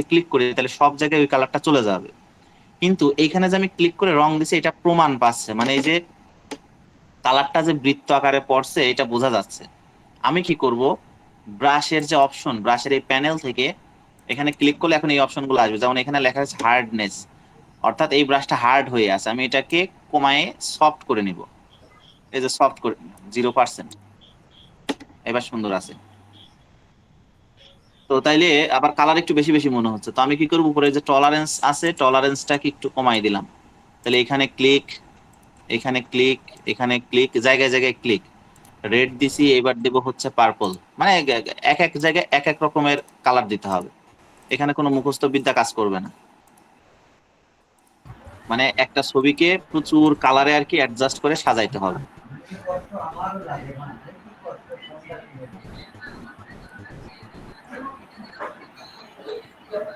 Click করি তাহলে সব জায়গায় ওই কালারটা চলে যাবে। কিন্তু এইখানে যে আমি ক্লিক করে রং দিছি এটা প্রমাণ পাচ্ছে, মানে এই যে কালারটা যে বৃত্ত আকারে পড়ছে এটা বোঝা যাচ্ছে। আমি কি করব, ব্রাশের যে অপশন, ব্রাশের এই প্যানেল থেকে এখানে ক্লিক করলে এখন এই অপশনগুলো আসবে। যেমন এখানে লেখা আছে হার্ডনেস, অর্থাৎ এই ব্রাশটা হার্ড হয়ে আছে, আমি এটাকে কমায়ে সফট করে নিব। এই যে সফট করে 0%, এবার সুন্দর আছে। তো তাইলে আবার কালার একটু বেশি বেশি মনে হচ্ছে, তো আমি কি করবো, উপরে যে টলারেন্স আছে টলারেন্সটাকে একটু কমাই দিলাম। তাহলে এখানে ক্লিক, এখানে ক্লিক, এখানে ক্লিক, জায়গায় জায়গায় ক্লিক। রেড দিছি, এবার দেব হচ্ছে পার্পল। মানে এক এক জায়গায় এক এক রকমের কালার দিতে হবে, এখানে কোনো মুখস্থ বিদ্যা কাজ করবে না। মানে একটা ছবিকে প্রচুর কালারে আর কি অ্যাডজাস্ট করে সাজাইতে হবে।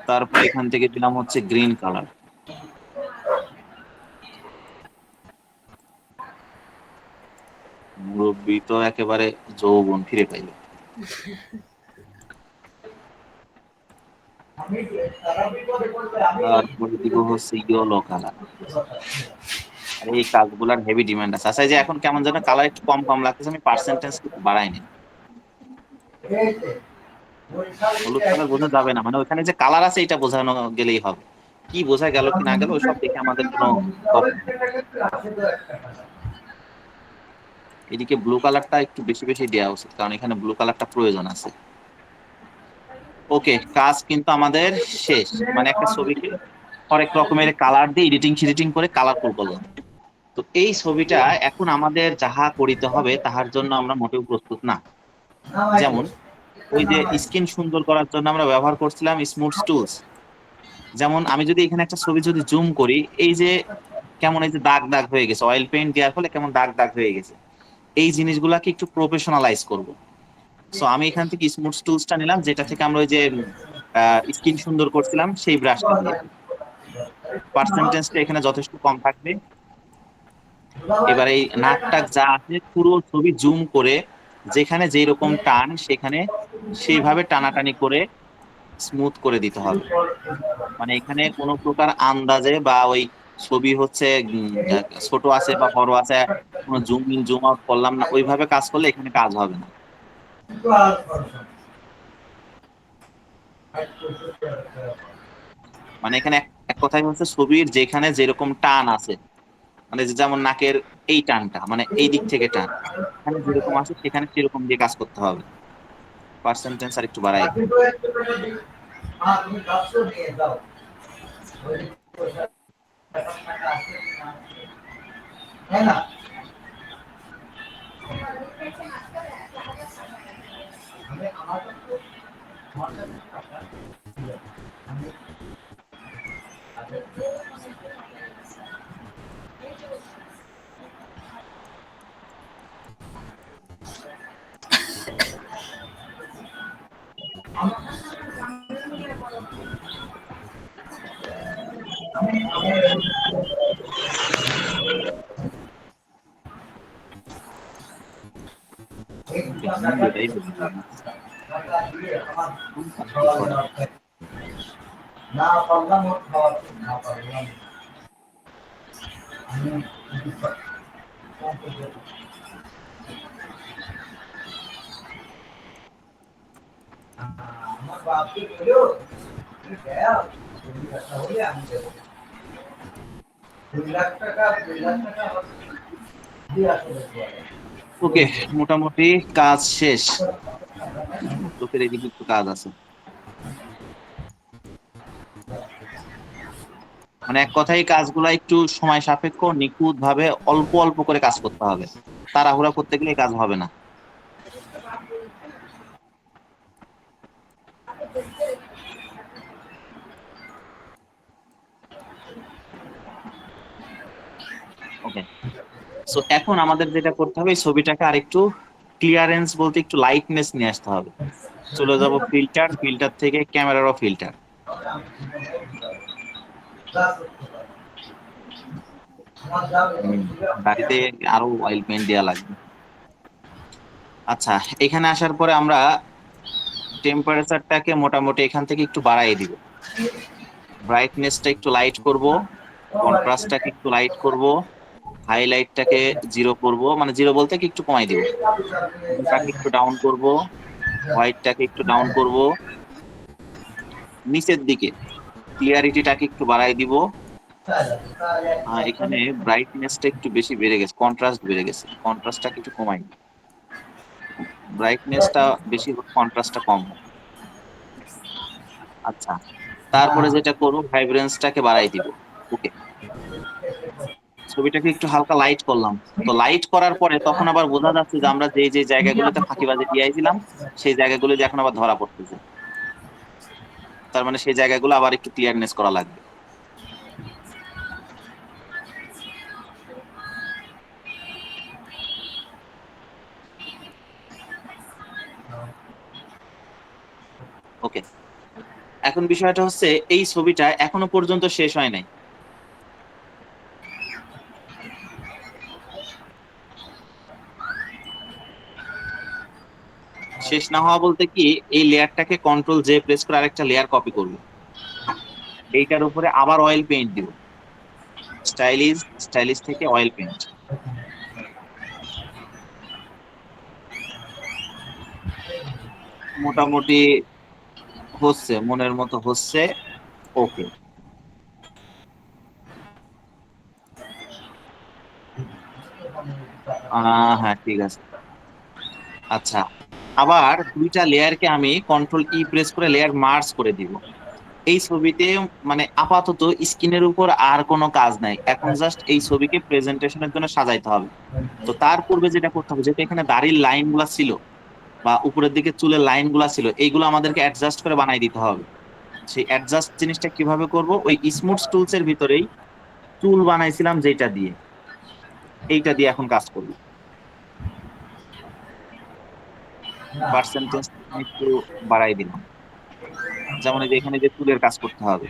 তারপর এখান থেকে দিলাম হচ্ছে গ্রিন কালার। মুরব্বি তো একেবারে যৌবন ফিরে পাইল। তারপরে দিব হচ্ছে ইয়েলো কালার। আর এই কাজগুলার হেভি ডিমান্ড আছে। আচ্ছা, এই যে এখন কেমন যেন কালার একটু কম কম লাগতেছে, আমি পার্সেন্টেজ একটু বাড়াই নি। হলুদ কালার বোঝা যাবে না, মানে ওখানে যে কালার আছে এটা বোঝানো গেলেই হবে। কি বোঝা গেল কি না গেল ওইসব দেখে আমাদের কোনো দরকার নেই। এদিকে ব্লু কালারটা একটু বেশি বেশি দেওয়া উচিত, কারণ এখানে ব্লু কালারটা প্রয়োজন আছে। ওকে, কাজ কিন্তু আমাদের শেষ। মানে একটা ছবিকে হরেক রকমের কালার দিয়ে এডিটিং ফিডিটিং করে কালারফুল করলাম। তো এই ছবিটা এখন আমাদের যাহা করিতে হবে তাহার জন্য আমরা মোটেও প্রস্তুত না। যেমন ওই যে স্কিন সুন্দর করার জন্য আমরা ব্যবহার করছিলাম স্মুথ টুলস। যেমন আমি যদি এখানে একটা ছবি যদি জুম করি, এই যে কেমন এই যে দাগ দাগ হয়ে গেছে, অয়েল পেইন্ট দেওয়ার ফলে কেমন দাগ দাগ হয়ে গেছে, এই জিনিসগুলাকে একটু প্রফেশনালাইজ করব। সো আমি এখান থেকে স্মুথ টুলসটা নিলাম, যেটা থেকে আমরা ওই যে স্কিন সুন্দর করছিলাম সেই ব্রাশটা দিয়ে। পার্সেন্টেজটা এখানে যথেষ্ট কম থাকবে। এবার এই নাক টাক যা আছে পুরো ছবি জুম করে যেখানে যেই রকম টান সেখানে সেইভাবে টানাটানি করে স্মুথ করে দিতে হবে। মানে এখানে কোনো প্রকার আন্দাজে বা ওই ছবি হচ্ছে ছোট আছে বা বড় আছে, কোনো জুম ইন জুম আউট করলাম না, ওইভাবে কাজ করলে এখানে কাজ হবে না। মানে এখানে এক এক কথায় হচ্ছে ছবির যেখানে যেরকম টান আছে, মানে যেমন নাকের এই টানটা মানে এই দিক থেকে টান, এখানে যেরকম আছে সেখানে সেরকম দিয়ে কাজ করতে হবে। পার্সেন্টেজ আর একটু বাড়াই দিই। এটাই বুঝলাম না। কি করে? ওকে, মোটামুটি কাজ শেষ। চোখের এদিকে একটু কাজ আছে। মানে এক কথায় কাজগুলা একটু সময় সাপেক্ষ, নিখুঁত ভাবে অল্প অল্প করে কাজ করতে হবে, তাড়াহুড়া করতে গেলে এই কাজ হবে না। ওকে, সো এখন আমাদের যেটা করতে হবে, এই ছবিটাকে আরেকটু ক্লিয়ারেন্স বলতে একটু লাইটনেস নিয়ে আসতে হবে। চলে যাব ফিল্টার, ফিল্টার থেকে ক্যামেরারও ফিল্টার। বাড়িতে আরো অয়েল পেইন্ট দেওয়া লাগবে। আচ্ছা, এখানে আসার পরে আমরা টেম্পারেচারটাকে মোটামুটি এখান থেকে একটু বাড়াই দিব। ব্রাইটনেসটা একটু লাইট করব, কন্ট্রাস্টটাকে একটু লাইট করব, হাইলাইটটাকে 0 করব, মানে 0 বলতে কি একটু কমাই দিব, ব্লুটাকে একটু ডাউন করব, হোয়াইটটাকে একটু ডাউন করব, নিচের দিকে ক্লিয়ারিটিটাকে একটু বাড়াই দিব। এখানে ব্রাইটনেসটা একটু বেশি বেড়ে গেছে, কন্ট্রাস্ট বেড়ে গেছে, কন্ট্রাস্টটাকে একটু কমাই, ব্রাইটনেসটা বেশি হোক কন্ট্রাস্টটা কম হোক। আচ্ছা, তারপরে যেটা করবো ভাইব্রেন্সটাকে বাড়াই দিব। ওকে, ছবিটাকে একটু হালকা লাইট করলাম। তো লাইট করার পরে তখন আবার বোঝা যাচ্ছে যে আমরা যে যে জায়গাগুলোতে ফাঁকিবাজি দিয়েছিলাম সেই জায়গাগুলো যে এখন আবার ধরা পড়তেছে, তার মানে সেই জায়গাগুলো আবার একটু ক্লিয়ারনেস করা লাগবে। ওকে, এখন বিষয়টা হচ্ছে এই ছবিটা এখনো পর্যন্ত শেষ হয় নাই। শেষ না হওয়া বলতে কি, এই লেয়ারটাকে কন্ট্রোল জে প্রেস করে আরেকটা লেয়ার কপি করব, এইটার উপরে আবার অয়েল পেইন্ট দিব, স্টাইলিশ, স্টাইলিশ থেকে অয়েল পেইন্ট। মোটামুটি হচ্ছে, মনের মতো হচ্ছে। ওকে, হ্যাঁ ঠিক আছে। আচ্ছা, আবার দুইটা লেয়ারকে আমি কন্ট্রোল ই প্রেস করে লেয়ার মার্জ করে দিব এই ছবিতে। মানে আপাতত স্ক্রিনের উপর আর কোনো কাজ নাই, এখন জাস্ট এই ছবিকে প্রেজেন্টেশনের জন্য সাজাইতে হবে। তো তার পূর্বে যেটা করতে হবে, যেটা এখানে দাড়ির লাইন গুলা ছিল বা উপরের দিকে চুলের লাইন গুলা ছিল, এইগুলো আমাদেরকে অ্যাডজাস্ট করে বানাই দিতে হবে। সেই অ্যাডজাস্ট জিনিসটা কিভাবে করব, ওই স্মুথ টুলস এর ভিতরেই চুল বানাইছিলাম যেটা দিয়ে, এইটা দিয়ে এখন কাজ করব। পার্সেন্টেজ একটু বাড়াই দিলাম, যেমন এই যে এখানে যে চুলের কাজ করতে হবে।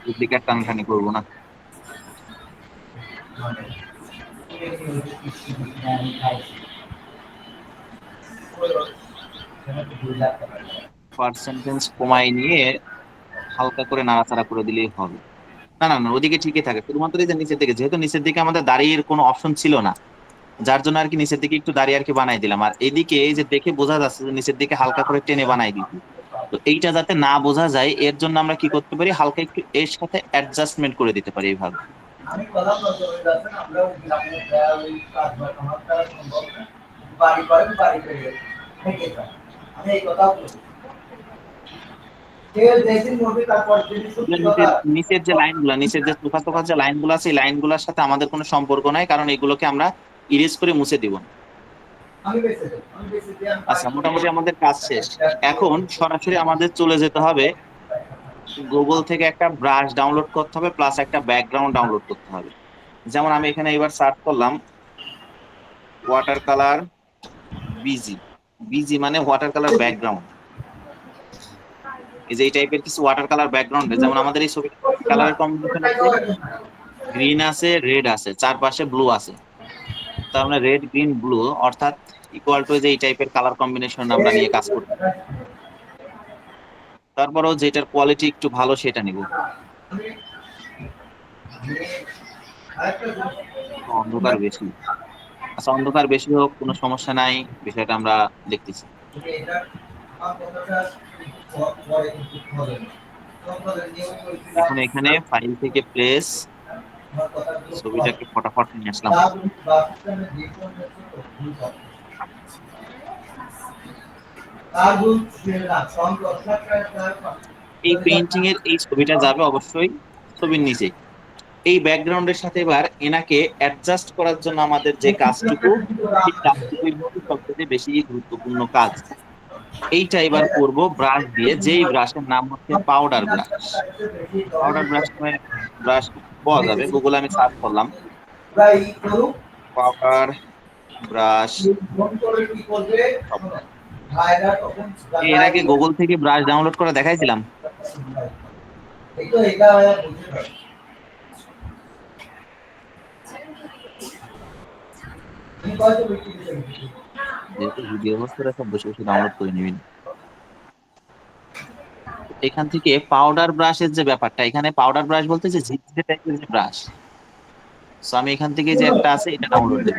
ডুপ্লিকেট টানখানি করবো না। পার্সেন্টেজ কমাই নিয়ে হালকা করে নাড়াচাড়া করে দিলেই হবে। না না না, ওদিকে ঠিকই থাকে, শুধুমাত্র এই যে নিচের দিকে, যেহেতু নিচের দিকে আমাদের দাঁড়িয়ে কোনো অপশন ছিল না, যার জন্য আর কি নিচের দিকে একটু দাঁড়িয়ে আর কি বানাই দিলাম। আর এদিকে এই যে দেখে বোঝা যাচ্ছে যে নিচের দিকে হালকা করে টেনে বানাই দিচ্ছি। তো এইটা যাতে না বোঝা যায় এর জন্য আমরা কি করতে পারি, হালকা একটু এর সাথে অ্যাডজাস্টমেন্ট করে দিতে পারি এইভাবে। নিচের নিচের যে লাইনগুলো, নিচের যে চোখা চোখা যে লাইনগুলো আছে, এই লাইনগুলোর সাথে আমাদের কোনো সম্পর্ক নাই, কারণ এগুলোকে আমরা ইরেজ করে মুছে দিব। আচ্ছা, মোটামুটি আমাদের কাজ শেষ। এখন সরাসরি আমাদের চলে যেতে হবে, গুগল থেকে একটা ব্রাশ ডাউনলোড করতে হবে, প্লাস একটা ব্যাকগ্রাউন্ড ডাউনলোড করতে হবে। যেমন আমি এখানে এবার সার্চ করলাম ওয়াটার কালার বিজি, বিজি মানে ওয়াটার কালার ব্যাকগ্রাউন্ড। এই যে এই টাইপের কিছু ওয়াটার কালার ব্যাকগ্রাউন্ড, যেমন আমাদের এই ছবিটা কালারের কম্বিনেশন আছে, গ্রিন আছে, রেড আছে, চারপাশে ব্লু আছে। তার মানে রেড গ্রিন ব্লু অর্থাৎ ইকুয়াল টু যে এই টাইপের কালার কম্বিনেশন আমরা নিয়ে কাজ করতে। তারপরেও যেটার কোয়ালিটি একটু ভালো সেটা নিব। অন্ধকার বেশি, আচ্ছা অন্ধকার বেশি হোক, কোনো সমস্যা নাই, বিষয়টা আমরা দেখতেছি। এখন এখানে ফাইল থেকে প্লেস, ছবিটাকে ফটাফট নিয়ে আসলাম। এই পেইন্টিং এর এই ছবিটা যাবে অবশ্যই ছবির নিচে। এই ব্যাকগ্রাউন্ডের সাথে এবার এনাকে অ্যাডজাস্ট করার জন্য আমাদের যে কাজটুকু, সেই কাজটুকুই হচ্ছে সবচেয়ে বেশি গুরুত্বপূর্ণ কাজ। এইটা এবার করব ব্রাশ দিয়ে, যেই ব্রাশের নাম হচ্ছে পাউডার ব্রাশ। পাউডার ব্রাশ নামে ব্রাশ পাওয়া যাবে, গুগলে আমি সার্চ করলাম পাউডার ব্রাশ। এর আগে গুগল থেকে ব্রাশ ডাউনলোড করে দেখাইছিলাম। যেহেতু ভিডিও হচ্ছে সব বসে বসে ডাউনলোড করে নিবেন। এখান থেকে পাউডার ব্রাশের যে ব্যাপারটা, এখানে পাউডার ব্রাশ বলতে যে ঝিঝিঝে টাইপের যে ব্রাশ, সো আমি এখান থেকে যে একটা আছে এটা ডাউনলোড দেব।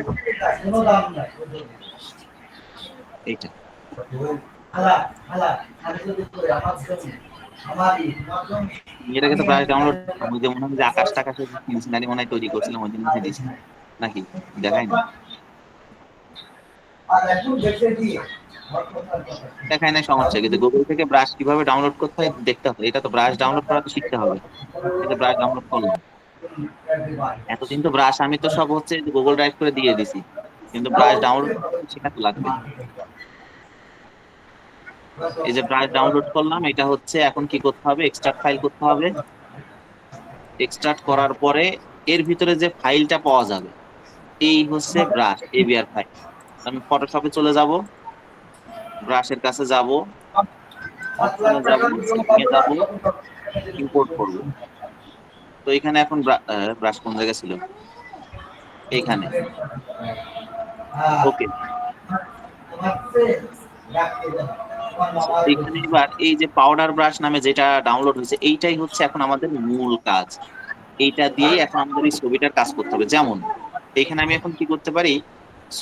এইটা এর আগে তো ব্রাশ ডাউনলোড ওই যে মনে হয় যে আকাশ টাকাশের সিনারি মনে হয় তৈরি করছিলাম, ওই জন্য দিয়েছি নাকি দেখায়নি? দেখায় না, সমস্যা কিন্তু গুগল থেকে ব্রাশ কিভাবে ডাউনলোড করতে হয় দেখতে হবে। এটা তো ব্রাশ ডাউনলোড করা তো শিখতে হবে। এই যে ব্রাশ ডাউনলোড করলাম, এতদিন তো ব্রাশ আমি তো সব হচ্ছে গুগল ড্রাইভ করে দিয়ে দিছি, কিন্তু ব্রাশ ডাউনলোড শেখা তো লাগবে। এই যে ব্রাশ ডাউনলোড করলাম, এটা হচ্ছে এখন কি করতে হবে, এক্সট্রাক্ট ফাইল করতে হবে। এক্সট্রাক্ট করার পরে এর ভিতরে যে ফাইলটা পাওয়া যাবে এই হচ্ছে ব্রাশ এবিআর ফাইল। আমি ফটোশপে চলে যাব, ব্রাশের কাছে যাব, অপশনে যাব, সেটিং এ যাব, ইম্পোর্ট করব। তো এখানে এখন ব্রাশ কোন জায়গায় ছিল, এখানে। ওকে, এখানে এবার এই যে পাউডার ব্রাশ নামে যেটা ডাউনলোড হয়েছে, এইটাই হচ্ছে এখন আমাদের মূল কাজ। এইটা দিয়েই এখন আমাদের এই ছবিটার কাজ করতে হবে। যেমন এখানে আমি এখন কি করতে পারি,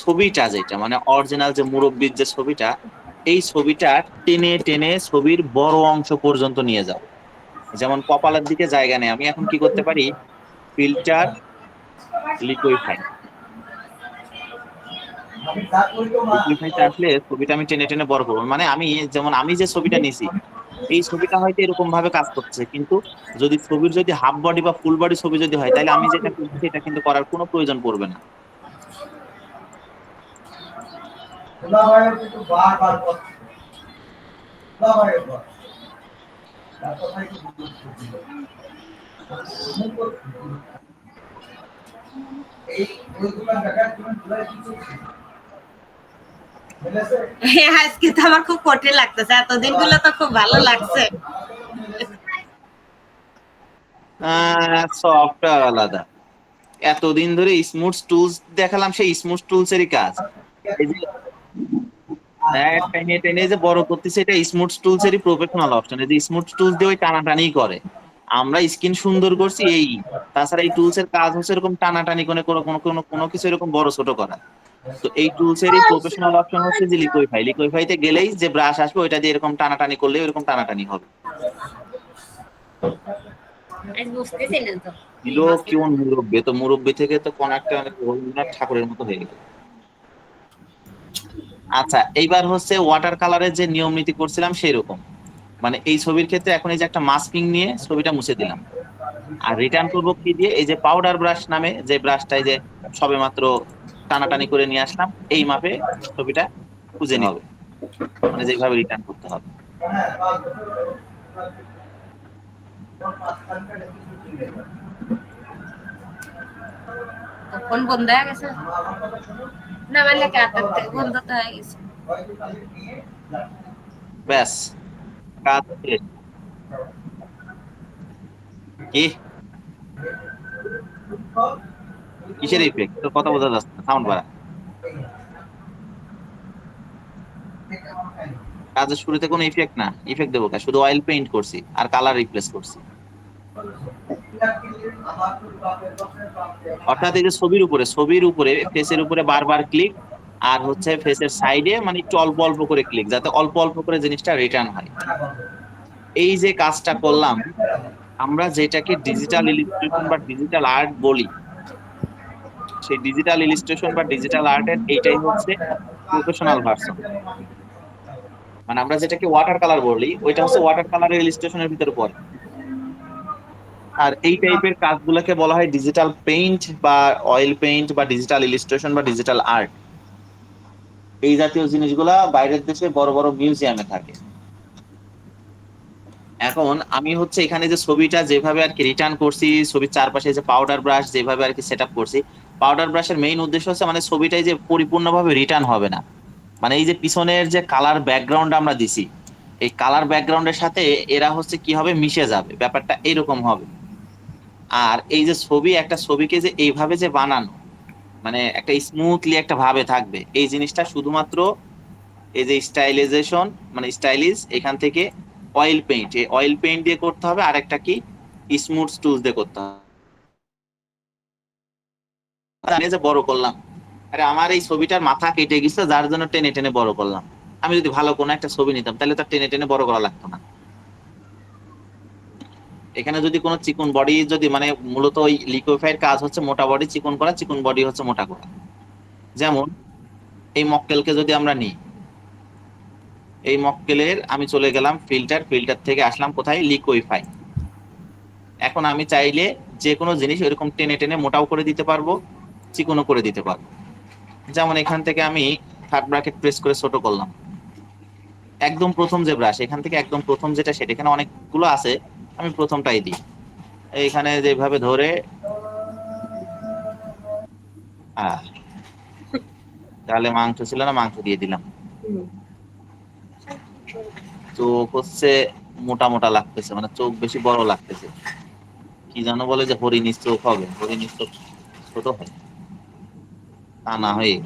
ছবিটা যেটা মানে অরিজিনাল যে মুরব্বির যে ছবিটা, এই ছবিটা টেনে টেনে ছবির বড় অংশ পর্যন্ত নিয়ে যাও। যেমন কপালের দিকে জায়গা নেই, আমি এখন কি করতে পারি, ফিল্টার লিকুইফাই। লিকুইফাইতে আসলে ছবিটা আমি টেনে টেনে বড় করবো। মানে আমি যেমন আমি যে ছবিটা নিছি, এই ছবিটা হয়তো এরকম ভাবে কাজ করছে, কিন্তু যদি ছবির যদি হাফ বডি বা ফুল বডি ছবি যদি হয়, তাহলে আমি যেটা করছি এটা কিন্তু করার কোনো প্রয়োজন পড়বে না। হ্যাঁ, আজকে তো আমার খুব কঠিন লাগতেছে, এতদিন গুলো তো খুব ভালো লাগছে। সফটটা আলাদা। এতদিন ধরে স্মুথ টুলস দেখালাম, সেই স্মুথ টুলস এরই কাজ। এই যে টেনে টেনে যে বড় করতেছে, এটা স্মুথ টুলস এরই প্রফেশনাল অপশন। এই যে স্মুথ টুলস দিয়ে ওই টানাটানি করে, আমরা স্ক্রিন সুন্দর করছি এই। তাছাড়া এই টুলস এর কাজ হচ্ছে এরকম টানাটানি করে কোনো কোনো কোনো কোনো কিছু এরকম বড় ছোট করা। তো এই টুলস এরই প্রফেশনাল অপশন হচ্ছে যে লিকুইফাই। লিকুইফাইতে গেলেই যে ব্রাশ আসবে, ওইটা দিয়ে এরকম টানাটানি করলে এরকম টানাটানি হবে। বুঝতেছি না তো দিলো কেউ মুরব্বী, তো মুরব্বী থেকে তো কোন একটা রবীন্দ্রনাথ ঠাকুরের মতো হয়ে গেল। আচ্ছা, এইবার হচ্ছে ওয়াটার কালারের যে নিয়ম নীতি করছিলাম সেই রকম। মানে এই ছবির ক্ষেত্রে এখন এই যে একটা মাস্কিং নিয়ে ছবিটা মুছে দিলাম। আর রিটার্ন করবো কি দিয়ে, এই যে পাউডার ব্রাশ নামে যে ব্রাশটাই যে সবে মাত্র টানাটানি করে নিয়ে আসলাম, এই মাপে ছবিটা খুঁজে নিতে হবে, মানে যেভাবে রিটার্ন করতে হবে। ফোন বন্ধ হয়ে গেছে না, মানে বন্ধ তো হয়ে গেছে। ব্যাস, কাজ শেষ। কি কিসের ইফেক্ট, তোর কথা বোঝা যাচ্ছে না, সাউন্ড বাড়া। কাজের শুরুতে কোনো ইফেক্ট না, ইফেক্ট দেবো শুধু অয়েল পেইন্ট করছি আর কালার রিপ্লেস করছি। অর্থাৎ এই যে ছবির উপরে ফেসের উপরে বারবার ক্লিক, আর হচ্ছে ফেসের সাইডে মানে একটু অল্প অল্প করে ক্লিক, যাতে অল্প অল্প করে জিনিসটা রিটার্ন হয়। এই যে কাজটা করলাম, আমরা যেটাকে ডিজিটাল ইলিস্ট্রেশন বা ডিজিটাল আর্ট বলি, সেই ডিজিটাল ইলিস্ট্রেশন বা ডিজিটাল আর্টের এইটাই হচ্ছে প্রফেশনাল ভার্সন। মানে আমরা যেটাকে ওয়াটার কালার বলি, ওইটা হচ্ছে ওয়াটার কালারের ইলিস্ট্রেশনের ভিতরে পড়ে। আর এই টাইপের কাজগুলোকে বলা হয় ডিজিটাল পেইন্ট বা অয়েল পেইন্ট বা ডিজিটাল ইলিস্ট্রেশন বা ডিজিটাল আর্ট। এই জাতীয় জিনিসগুলা বাইরের দেশে বড় বড় মিউজিয়ামে থাকে। এখন আমি হচ্ছে এখানে যে ছবিটা যেভাবে আর কি রিটার্ন করছি, ছবির চারপাশে যে পাউডার ব্রাশ যেভাবে আর কি সেট আপ করছি, পাউডার ব্রাশের মেইন উদ্দেশ্য হচ্ছে মানে ছবিটাই যে পরিপূর্ণভাবে রিটার্ন হবে না, মানে এই যে পিছনের যে কালার ব্যাকগ্রাউন্ড আমরা দিছি, এই কালার ব্যাকগ্রাউন্ডের সাথে এরা হচ্ছে কি হবে, মিশে যাবে, ব্যাপারটা এরকম হবে। আর এই যে ছবি, একটা ছবিকে যে এইভাবে যে বানানো, মানে একটা স্মুথলি একটা ভাবে থাকবে, এই জিনিসটা শুধুমাত্র এই যে স্টাইলাইজেশন মানে স্টাইলিশ এখান থেকে অয়েল পেইন্ট, এই অয়েল পেইন্ট দিয়ে করতে হবে, আর একটা কি স্মুথ টুলস দিয়ে করতে হবে। আমি যে বড় করলাম, আরে আমার এই ছবিটার মাথা কেটে গেছে যার জন্য টেনে টেনে বড় করলাম। আমি যদি ভালো কোনো একটা ছবি নিতাম তাহলে তো টেনে টেনে বড় করা লাগতো না। এখানে যদি কোনো চিকন বডি যদি মানে মূলত ওই লিকুইফাইড কাজ হচ্ছে মোটা বডি চিকন করা, চিকন বডি হচ্ছে মোটা করা। যেমন এই মক্কেলকে যদি আমরা নিই, এই মক্কেলের আমি চলে গেলাম ফিল্টার, ফিল্টার থেকে আসলাম কোথায়, লিকুইফাই। এখন আমি চাইলে যে কোনো জিনিস এরকম টেনে টেনে মোটাও করে দিতে পারবো, চিকনও করে দিতে পারবো। যেমন এখান থেকে আমি থার্ড ব্র্যাকেট প্রেস করে ছোট করলাম, একদম প্রথম যে ব্রাশ এখান থেকে একদম প্রথম যেটা সেটা, এখানে অনেকগুলো আছে, আমি প্রথমটাই দিই। এইখানে যেভাবে ধরে আহ তাহলে মাংস ছিল না, মাংস দিয়ে দিলাম। চোখ হচ্ছে মোটা মোটা লাগতেছে, মানে চোখ বেশি বড় লাগতেছে। কি জানো বলে যে হরিণীর চোখ হবে, হরিণীর চোখ ছোট হয়, তা না হয়ে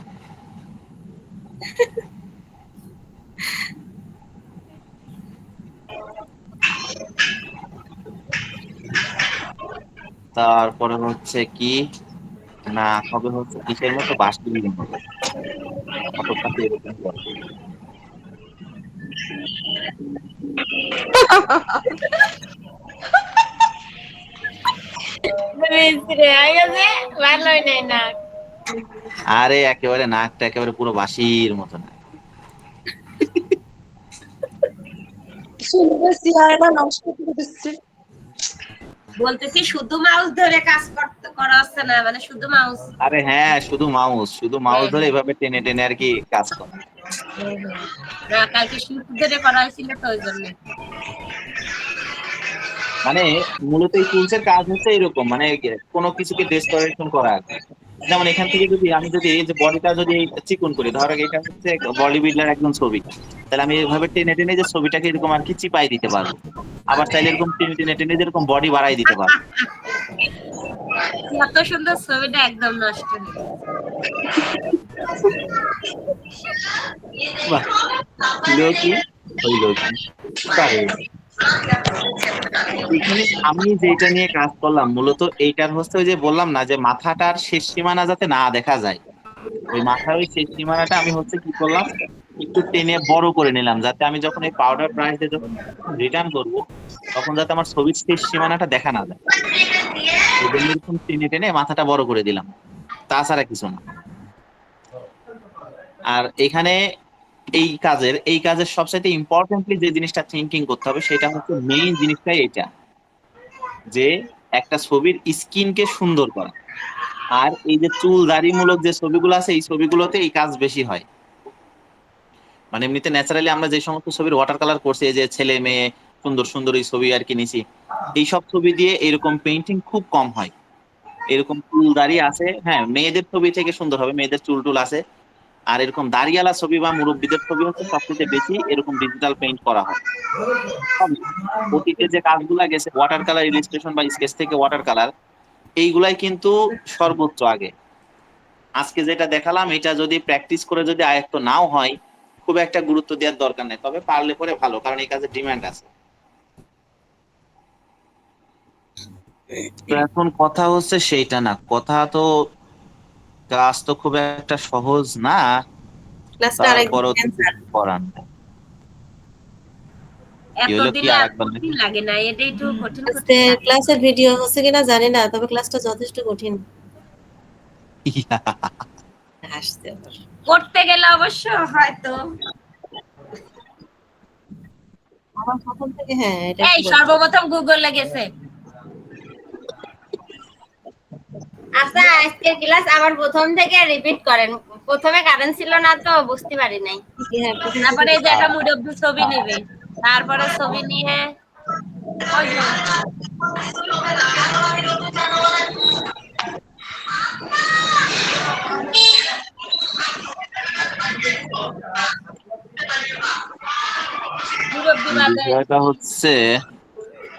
তারপরে হচ্ছে কি না হবে হচ্ছে কিসের মতো, বাঁশির মতো, অতটাতে এরকম করে। মিস্ত্রি হয়ে গেছে, ভালোই নাই না। আরে একেবারে নাকটা একেবারে পুরো বাঁশির মতো না। সুন্দর চেহারাটা নষ্ট করে দিচ্ছে। বলতেছি শুধু মাউস ধরে কাজ করতে করা হচ্ছে না, মানে শুধু মাউস। আরে হ্যাঁ, শুধু মাউস, শুধু মাউস ধরে এভাবে টেনে টেনে আর কি কাজ করে। না, কালকে শুধু ধরে করা হয়েছিল তো ওই জন্য। মানে মূলত এই টুলস এর কাজ হচ্ছে এরকম, মানে কোনো কিছুকে ডেসকোরেশন করা আর কি। যেমন এখান থেকে যদি আমি যদি এই যে বডিটা যদি চিকন করি, ধরো এটা হচ্ছে বডি বিল্ডার একজন ছবি, তাহলে আমি এভাবে টেনে টেনে যে ছবিটাকে এরকম আর কি চিপাই দিতে পারবো। আবার চাইলে এরকম টেনে টেনে টেনে যেরকম বডি বাড়াই দিতে পারবো। এত সুন্দর ছবিটা একদম নষ্ট হয়ে গেছে। বাহ, ছিল কি হইলো কি পারে। এখানে আমি যেটা নিয়ে কাজ করলাম মূলত এইটার হচ্ছে ওই যে বললাম না যে মাথাটার শেষ সীমানা যাতে না দেখা যায়, ওই মাথার ওই শেষ সীমানাটা আমি হচ্ছে কি করলাম, একটু টেনে বড় করে নিলাম, যাতে আমি যখন এই পাউডার ব্রাশ দিয়ে যখন রিটার্ন করবো তখন যাতে আমার ছবির শেষ সীমানাটা দেখা না যায়। এই জন্য এরকম টেনে টেনে মাথাটা বড় করে দিলাম, তাছাড়া কিছু না। আর এখানে এই কাজের সবচাইতে ইম্পর্টেন্টলি যে জিনিসটা থিঙ্কিং করতে হবে সেটা হচ্ছে মেইন জিনিসটাই এটা, যে একটা ছবির স্কিনকে সুন্দর করা। আর এই যে চুল দাড়ি মূলক যে ছবিগুলো আছে এই ছবিগুলোতে এই কাজ বেশি হয়। মানে এমনিতে ন্যাচারালি আমরা যে সমস্ত ছবির ওয়াটার কালার করছি, এই যে ছেলে মেয়ে সুন্দর সুন্দর এই ছবি আর কি নিছি, এইসব ছবি দিয়ে এরকম পেইন্টিং খুব কম হয়। এরকম চুল দাড়ি আছে, হ্যাঁ মেয়েদের ছবি থেকে সুন্দর হবে, মেয়েদের চুল টুল আছে। আর এরকম দাড়িয়ালা ছবি বা মুরব্বীদের ছবি হচ্ছে সবচেয়ে বেশি এরকম ডিজিটাল পেইন্ট করা হয়। তবে অতীতে যে কাজগুলা গেছে ওয়াটার কালার ইলিস্ট্রেশন বা স্কেচ থেকে ওয়াটার কালার, এইগুলাই কিন্তু সর্বোচ্চ আগে। আজকে যেটা দেখালাম এটা যদি প্র্যাকটিস করে যদি আয়ত্ত নাও হয়, খুব একটা গুরুত্ব দেওয়ার দরকার নেই, তবে পারলে পরে ভালো, কারণ এই কাজের ডিমান্ড আছে। তো এখন কথা হচ্ছে সেইটা না, কথা তো কাজ তো খুব একটা সহজ না, ক্লাসটা আরেকদিন তারপরও তো দেন স্যার। কিছু করার নেই। কি এত হলো কি দিলে আর আর একবার কঠিন লাগে না, এটাই একটু কঠিন কঠিন আজকে লাগে। ক্লাসের ভিডিও হচ্ছে কিনা জানি না, তবে ক্লাসটা যথেষ্ট কঠিন। হাসতে আবার। করতে গেলে অবশ্য হয়তো আমার প্রথম থেকে হ্যাঁ এটা এই সর্বপ্রথম গুগলে গেছে। আচ্ছা আজকের ক্লাস আবার প্রথম থেকে রিপিট করেন, প্রথমে কারেন্ট ছিল না তো বুঝতে পারি নাই। হ্যাঁ প্রথম তারপরে থেকে এই যে একটা মুরব্বী ছবি নেবে, তারপরে ছবি নিয়ে ওই যে মুরব্বী বাদে বিষয়টা হচ্ছে,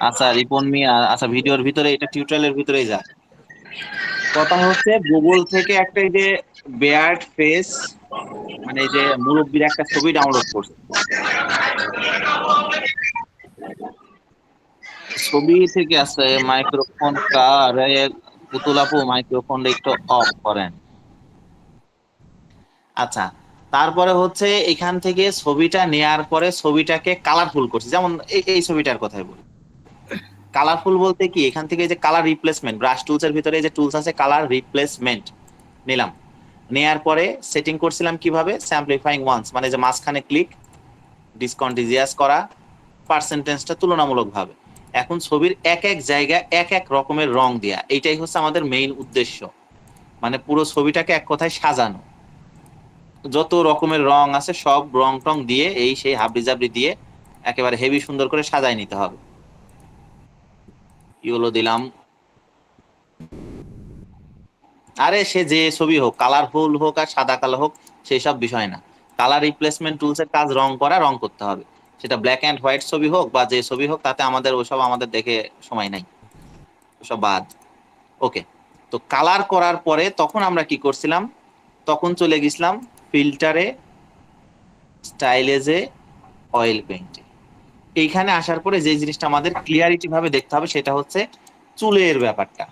আচ্ছা রিপন মিয়া, আচ্ছা ভিডিওর ভিতরে এটা টিউটোরিয়ালের ভিতরেই যা, কথা হচ্ছে গুগল থেকে একটা এই যে বেয়ার্ড ফেস, মানে এই যে মুরব্বীর একটা ছবি ডাউনলোড করছে। ছবি থেকে আছে মাইক্রোফোন কারে, পুতুল আপু মাইক্রোফোনটা একটু অফ করেন। আচ্ছা, তারপরে হচ্ছে এখান থেকে ছবিটা নেয়ার পরে ছবিটাকে কালারফুল করছি, যেমন এই ছবিটার কথাই বলি। কালারফুল বলতে কি, এখান থেকে যে কালার রিপ্লেসমেন্ট, ব্রাশ টুলস এর ভিতরে যে টুলস আছে কালার রিপ্লেসমেন্ট নিলাম। নেয়ার পরে সেটিং করছিলাম কিভাবে, স্যাম্পলিফাইং ওয়ান্স, মানে যে মাঝখানে ক্লিক, ডিসকন্টিজিয়াস করা, পার্সেন্টেজটা তুলনামূলক ভাবে। এখন ছবির এক এক জায়গায় এক এক রকমের রং দেয়া, এইটাই হচ্ছে আমাদের মেইন উদ্দেশ্য, মানে পুরো ছবিটাকে এক কথায় সাজানো। যত রকমের রং আছে সব রং টং দিয়ে এই সেই হাবড়ি জাবড়ি দিয়ে একেবারে হেভি সুন্দর করে সাজায় নিতে হবে। ইয়েলো দিলাম, আরে সে যে ছবি হোক, কালারফুল হোক আর সাদা কালো হোক, সেই সব বিষয় না। কালার রিপ্লেসমেন্ট টুলস এর কাজ রং করা, রং করতে হবে। সেটা ব্ল্যাক এন্ড হোয়াইট ছবি হোক বা যে ছবি হোক, তাতে আমাদের ওসব আমাদের দেখে সময় নাই, ওসব বাদ। ওকে, তো কালার করার পরে তখন আমরা কি করছিলাম, তখন চলে গেছিলাম ফিল্টারে, স্টাইলেজে, অয়েল পেইন্টে। এইখানে আসার পরে যে জিনিসটা আমাদের ক্লিয়ারিটি ভাবে দেখতে হবে সেটা হচ্ছে চুলের ব্যাপারটা।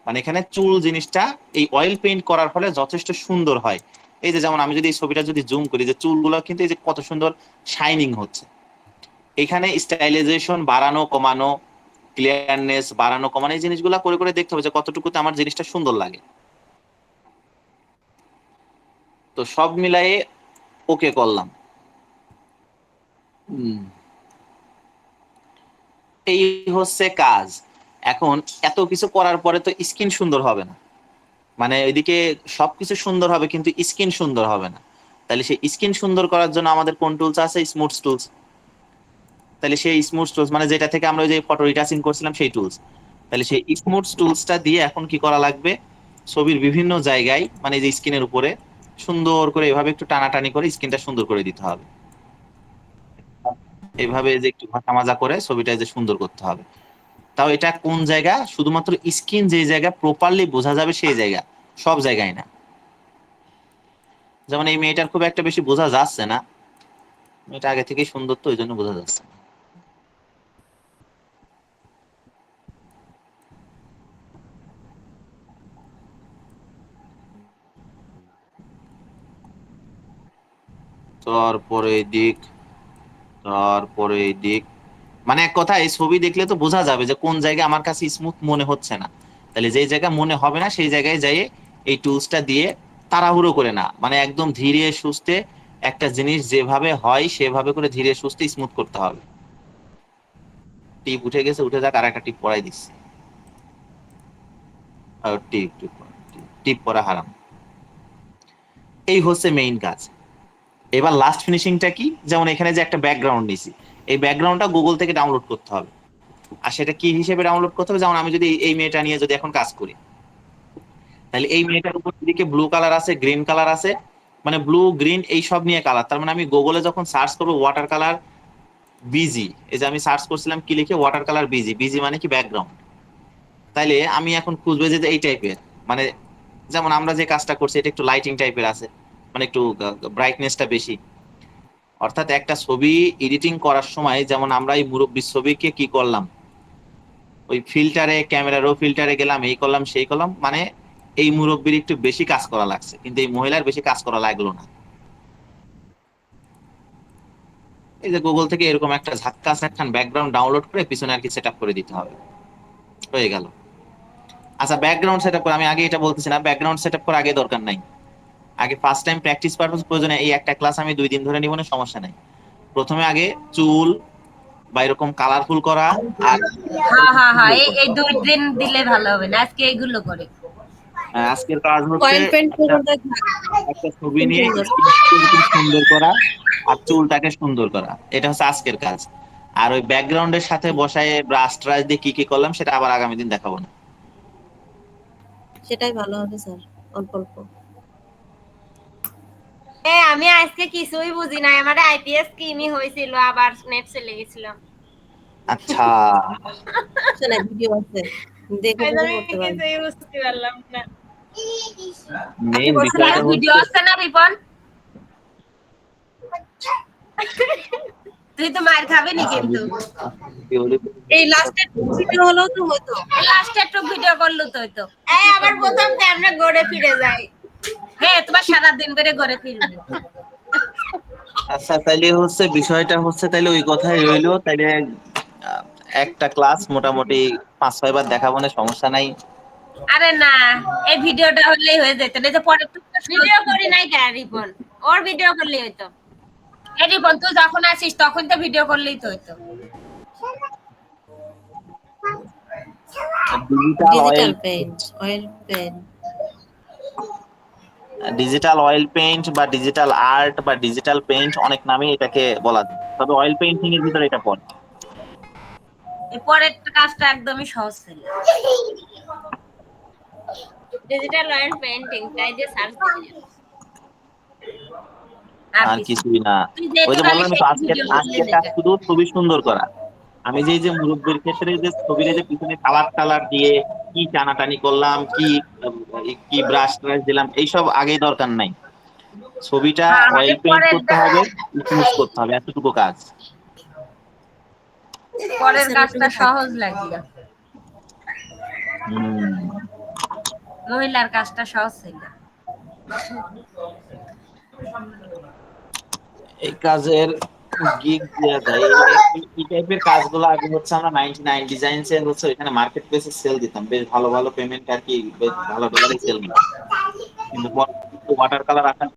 মানে এখানে চুল জিনিসটা এই অয়েল পেইন্ট করার ফলে যথেষ্ট সুন্দর হয়। এই যে যেমন আমি যদি এই ছবিটা যদি জুম করি, যে চুলগুলো কিন্তু এই যে কত সুন্দর শাইনিং হচ্ছে। এখানে স্টাইলাইজেশন বাড়ানো কমানো, ক্লিয়ারনেস বাড়ানো কমানো, এই জিনিসগুলো করে করে দেখতে হবে যে কতটুকুতে আমার জিনিসটা সুন্দর লাগে। তো সব মিলায়ে ওকে করলাম। এই হচ্ছে কাজ। এখন এত কিছু করার পরে তো স্কিন সুন্দর হবে না, মানে ওইদিকে সবকিছু সুন্দর হবে কিন্তু স্কিন সুন্দর হবে না। তাহলে সেই স্কিন সুন্দর করার জন্য আমাদের কোন টুলস আছে, স্মুথ টুলস। তাহলে সেই স্মুথ টুলস মানে যেটা থেকে আমরা ওই যে ফটো রিটাচিং করছিলাম সেই টুলস, তাহলে সেই স্মুথ টুলসটা দিয়ে এখন কি করা লাগবে, ছবির বিভিন্ন জায়গায় মানে যে স্কিনের উপরে সুন্দর করে এভাবে একটু টানাটানি করে স্কিনটা সুন্দর করে দিতে হবে। এইভাবে যে একটু ঘষা মাজা করে ছবিটা যে সুন্দর করতে হবে। তাও এটা কোন জায়গা, শুধুমাত্র স্কিন যে জায়গা প্রপারলি বোঝা যাবে সেই জায়গা, সব জায়গায় না। যেমন এই মেয়েটার খুব একটা বেশি বোঝা যাচ্ছে না, মেয়েটা আগে থেকেই সুন্দর তো ওই জন্য বোঝা যাচ্ছে না। তারপরে দিক, তারপরে দিক, মানে এক কথা এই ছবি দেখলে তো বোঝা যাবে যে কোন জায়গায় আমার কাছে স্মুথ মনে হচ্ছে না। তাহলে যেই জায়গা মনে হবে না সেই জায়গায় যাই এই টুলসটা দিয়ে তাড়াহুড়ো করে না, মানে একদম ধীরে সুস্থে একটা জিনিস যেভাবে হয় সেভাবে করে ধীরে সুস্থে স্মুথ করতে হবে। টিপ উঠে গেছে, উঠে যাক, আর একটা টিপ পরাই দিচ্ছি। আর টিপ টিপ টিপ পরা হারাম। এই হচ্ছে মেইন কাজ। এবার লাস্ট ফিনিশিংটা কি, যেমন এখানে যে একটা ব্যাকগ্রাউন্ড নিছি, এই ব্যাকগ্রাউন্ডটা গুগল থেকে ডাউনলোড করতে হবে। আর সেটা কি হিসেবে ডাউনলোড করতে হবে, যেমন আমি যদি এই মেয়েটা নিয়ে যদি এখন কাজ করি, তাহলে এই মেয়েটার উপর দিকে ব্লু কালার আছে, গ্রিন কালার আছে, মানে ব্লু গ্রিন এই সব নিয়ে কালার। তার মানে আমি গুগলে যখন সার্চ করবো ওয়াটার কালার বিজি, এই যে আমি সার্চ করছিলাম কি লিখে, ওয়াটার কালার বিজি, বিজি মানে কি ব্যাকগ্রাউন্ড। তাইলে আমি এখন খুঁজবো যে এই টাইপের, মানে যেমন আমরা যে কাজটা করছি এটা একটু লাইটিং টাইপের আছে, মানে একটু ব্রাইটনেসটা বেশি। অর্থাৎ একটা ছবি এডিটিং করার সময় যেমন আমরা এই মুরব্বীর ছবিকে কি করলাম, ওই ফিল্টারে, ক্যামেরারও ফিল্টারে গেলাম, এই করলাম সেই করলাম, মানে এই মুরব্বীর একটু বেশি কাজ করা লাগছে, কিন্তু এই মহিলার বেশি কাজ করা লাগলো না। এই যে গুগল থেকে এরকম একটা ঝাক্কাস একখান ব্যাকগ্রাউন্ড ডাউনলোড করে পিছনে আর কি সেট আপ করে দিতে হবে, হয়ে গেল। আচ্ছা ব্যাকগ্রাউন্ড সেট আপ করে, আমি আগে এটা বলতেছি না, ব্যাকগ্রাউন্ড সেট আপ করা আগে দরকার নাই। আগে ফার্স্ট টাইম প্র্যাকটিস পারপাস প্রয়োজনে এই একটা ক্লাস আমি 2 দিন ধরে নিব না, সমস্যা নাই। প্রথমে আগে চুল, বা এরকম কালারফুল করা আর হ্যাঁ হ্যাঁ হ্যাঁ সুন্দর করা। এই 2 দিন দিলে ভালো হবে না, আজকে এইগুলো করে। আজকের কাজ হচ্ছে অয়েল পেন্ট একটা পুরোটা থাক, একটা ছবি খুব নিয়ে সুন্দর। স্কিনটাকে সুন্দর করা আর চুলটাকে সুন্দর করা, এটা হচ্ছে আজকের কাজ। আর ওই ব্যাকগ্রাউন্ডের সাথে বসায় ব্রাশ ট্রাশ দিয়ে কি কি করলাম সেটা আবার আগামী দিন দেখাবো না। সেটাই ভালো হবে স্যার, অল্প অল্প। আমি আজকে কিছুই বুঝি নাই, আমার আইপিএস স্কিমই হয়েছিল, আবার নেট চলে গেছিল। আচ্ছা, না ভিডিও আছে, দেখে আমি বুঝে করতে পারবেন। কিছুই বুঝতে পারলাম না। আপনি মেইন বসে বিষয়টা ভিডিও হচ্ছে আছে না বিপন? তুই তো মার খাবি নি কিন্তু। এই লাস্টের ভিডিও হলেও তো হতো। লাস্টে একটু ভিডিও করলো তো হইতো। এই আবার প্রথম থেকে আমরা গড়ে ফিরে যাই। হ্যাঁ, তোমার সারা দিন ধরে গড়ে ফিরবে। আচ্ছা তাইলে হচ্ছে বিষয়টা হচ্ছে তাইলে ওই কথাই রইলো তাইলে। আহ, একটা ক্লাস মোটামুটি 5-6 বার দেখাবো না, সমস্যা নাই। আরে না, এই ভিডিওটা হলেই হয়ে যেত, এই যে পরে ভিডিও করি নাই কেন রিপন, ওর ভিডিও করলেই হইতো। এই রিপন তুই যখন আসিস তখন তো ভিডিও করলেই তো হইতো। Digital oil paint. পেইন্ট বা ডিজিটাল আর্ট বা ডিজিটাল পেইন্ট অনেক নামে এটাকে বলা যায়, তবে অয়েল পেইন্টিং এর ভিতরে এটা পড়ে। এই পরের কাজটা একদমই সহজ ছিল। ডিজিটাল অয়েল পেইন্টিং তাই যে সার্চ দিবি। আর কিছুই না। তুই ওই যে যেহেতু খালি বললাম সেই তো আজকের ভিডিও করলে আজকের কাজ দেখা। শুধু ছবি সুন্দর করা। আমি যে মুরব্বির ক্ষেত্রে যে ছবির যে পিছনে কালার টালার দিয়ে কি টানাটানি করলাম, কি ব্রাশ ট্রাশ দিলাম, এইসব আগেই দরকার নাই। ছবিটা হ্যাঁ হ্যাঁ, অয়েল এই পেইন্ট করতে হবে, স্মুথ করতে হবে, এতটুকু কাজ। পরের কাজটা সহজ লাগলো। হুম, মহিলার কাজটা সহজ ছিল। এই কাজের গিগ দেওয়া যায়। এই টাইপের কাজগুলো আগে হচ্ছে আমরা 99 ডিজাইনস এর হচ্ছে এখানে মার্কেট প্লেসে সেল দিতাম, বেশ ভালো ভালো পেমেন্ট আর কি, বেশ ভালো ডলারে সেল দিতাম। কিন্তু ওয়াটার কালার আসার